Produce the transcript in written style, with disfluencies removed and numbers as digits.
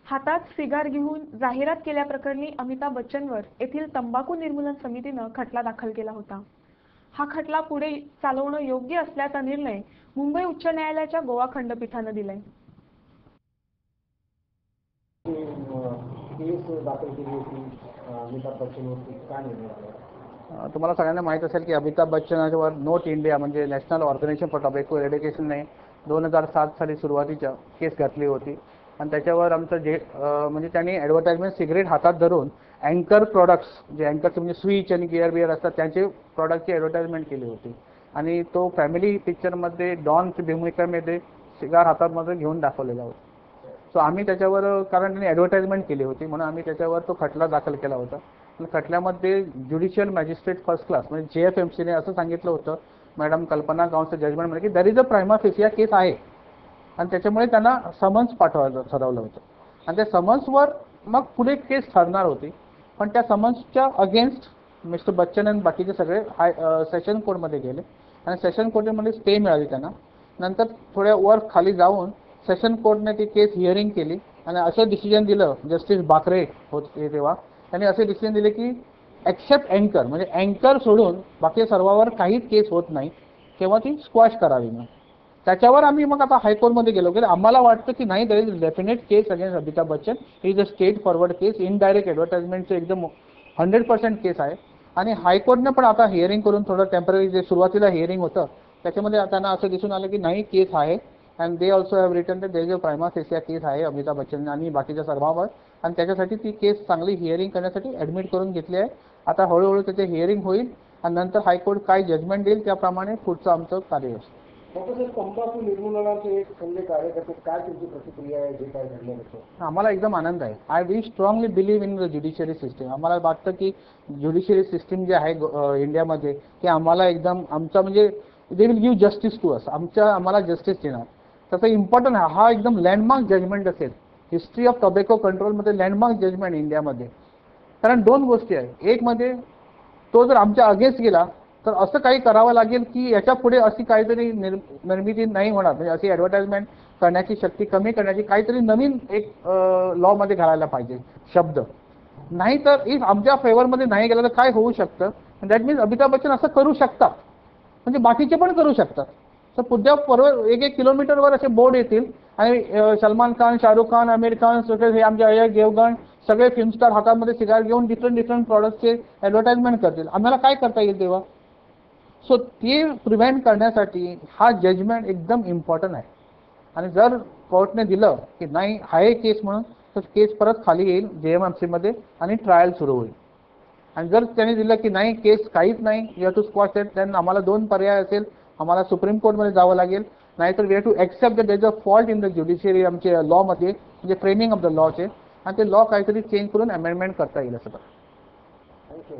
हातात सिगार घेऊन जाहिरात केल्याप्रकरणी अमिताभ बच्चनवर येथील तंबाखू निर्मूलन समितीनं खटला दाखल केला होता। हा खटला पुढे चालवणं योग्य असल्याचा निर्णय मुंबई उच्च न्यायालयाच्या गोवा खंडपीठानं दिलाय। तुम्हाला सगळ्यांना माहित असेल की अमिताभ बच्चनवर नोट इंडिया म्हणजे नॅशनल ऑर्गनायझेशन फॉर टोबॅको एरेडिकेशनने 2007 साली सुरुवातीच्या केस घातली होती आणि त्याच्यावर आमचं जे म्हणजे त्यांनी ॲडव्हर्टाइजमेंट सिगरेट हातात धरून अँकर प्रॉडक्ट्स जे अँकरचे म्हणजे स्विच आणि गिअर बिअर असतात त्यांचे प्रॉडक्टची ॲडव्हर्टाइजमेंट केली होती आणि तो फॅमिली पिक्चरमध्ये डॉनच्या भूमिकेमध्ये सिगार हातामध्ये घेऊन दाखवलेला होता। सो आम्ही त्याच्यावर कारण त्यांनी ॲडव्हर्टाइजमेंट केली होती म्हणून आम्ही त्याच्यावर तो खटला दाखल केला होता। खटल्यामध्ये ज्युडिशियल मॅजिस्ट्रेट फर्स्ट क्लास म्हणजे JFMCने असं सांगितलं होतं मॅडम कल्पना काउंसच्या जजमेंटमध्ये की there is a prima facie या केस आहे आणि त्याच्यामुळे त्यांना समन्स पाठवायचं ठरवलं होतं आणि त्या समन्सवर मग पुढे केस ठरणार होती पण त्या समन्सच्या अगेन्स्ट मिस्टर बच्चन आणि बाकीचे सगळे सेशन कोर्टमध्ये गेले आणि सेशन कोर्टमध्ये स्टे मिळाली त्यांना। नंतर थोड्या वर खाली जाऊन सेशन कोर्टने ती केस हिअरिंग केली आणि असं डिसिजन दिलं जस्टिस बाकरे होते तेव्हा त्यांनी असे डिसिजन दिले की एक्सेप्ट अँकर म्हणजे अँकर सोडून बाकी सर्वांवर काहीच केस होत नाही तेव्हा ती स्क्वॅश करावी मग त्याच्यावर आम्ही मग आता हायकोर्टमध्ये गेलो की आम्हाला वाटतं की नाही there is definite case against Amitabh Bachchan is a straightforward case indirect ॲडव्हर्टाइजमेंटचं एकदम 100% केस आहे आणि हायकोर्टने पण आता हिअरिंग करून थोडं टेम्पररी जे सुरुवातीला हिअरिंग होतं त्याच्यामध्ये त्यांना असं दिसून आलं की नाही केस आहे and they also have written that there is a prima facie case आहे अमिताभ बच्चन आणि बाकीच्या सर्वांवर आणि त्याच्यासाठी ती केस चांगली हिअरिंग करण्यासाठी ॲडमिट करून घेतली आहे। आता हळूहळू त्याचे हिअरिंग होईल आणि नंतर हायकोर्ट काय जजमेंट देईल त्याप्रमाणे पुढचं आमचं कार्य असतं। तंबाखू निर्मूलनाचे एक खंडे कार्यकर्ते काय तुमची प्रतिक्रिया आहे जे काय घडलं? आम्हाला एकदम आनंद आहे। I we strongly believe in the judiciary system. आम्हाला वाटतं की ज्युडिशियरी सिस्टीम जे आहे इंडियामध्ये ते आम्हाला एकदम आमचा म्हणजे they will give justice to us आम्हाला जस्टिस देणार त्याचा इम्पॉर्टंट हा एकदम लँडमार्क जजमेंट असेल हिस्ट्री ऑफ टोबॅको कंट्रोलमध्ये लँडमार्क जजमेंट इंडियामध्ये। कारण दोन गोष्टी आहेत एक मध्ये तो जर आमच्या अगेन्स्ट गेला तर असं काही करावं लागेल की याच्या पुढे अशी काहीतरी निर्मिती नाही होणार म्हणजे अशी ॲडव्हर्टाइजमेंट करण्याची शक्ती कमी करण्याची काहीतरी नवीन एक लॉमध्ये घालायला पाहिजे शब्द नाही तर इफ आमच्या फेवरमध्ये नाही गेला तर काय होऊ शकतं दॅट मीन्स अमिताभ बच्चन असं करू शकतात म्हणजे बाकीचे पण करू शकतात। तर पुढच्या परवा 1-1 किलोमीटरवर असे बोर्ड येतील आणि सलमान खान शाहरुख खान आमिर खान हे आमचे अजय देवगण सगळे फिल्म स्टार हातामध्ये सिगार घेऊन डिफरंट प्रॉडक्टचे ॲडव्हर्टाइजमेंट करतील आम्हाला काय करता येईल तेव्हा। सो ते प्रिव्हेंट करण्यासाठी हा जजमेंट एकदम इम्पॉर्टंट आहे आणि जर कोर्टने दिलं की नाही आहे केस म्हणून तर केस परत खाली येईल JMMCमध्ये आणि ट्रायल सुरू होईल आणि जर त्यांनी दिलं की नाही केस काहीच नाही you have to squash that then आम्हाला दोन पर्याय असेल आम्हाला सुप्रीम कोर्टमध्ये जावं लागेल नाहीतर we have to accept that there is a fault in the judiciary आमच्या लॉमध्ये म्हणजे फ्रेमिंग ऑफ द लॉचे आणि ते लॉ काहीतरी चेंज करून अमेंडमेंट करता येईल असं। थँक्यू।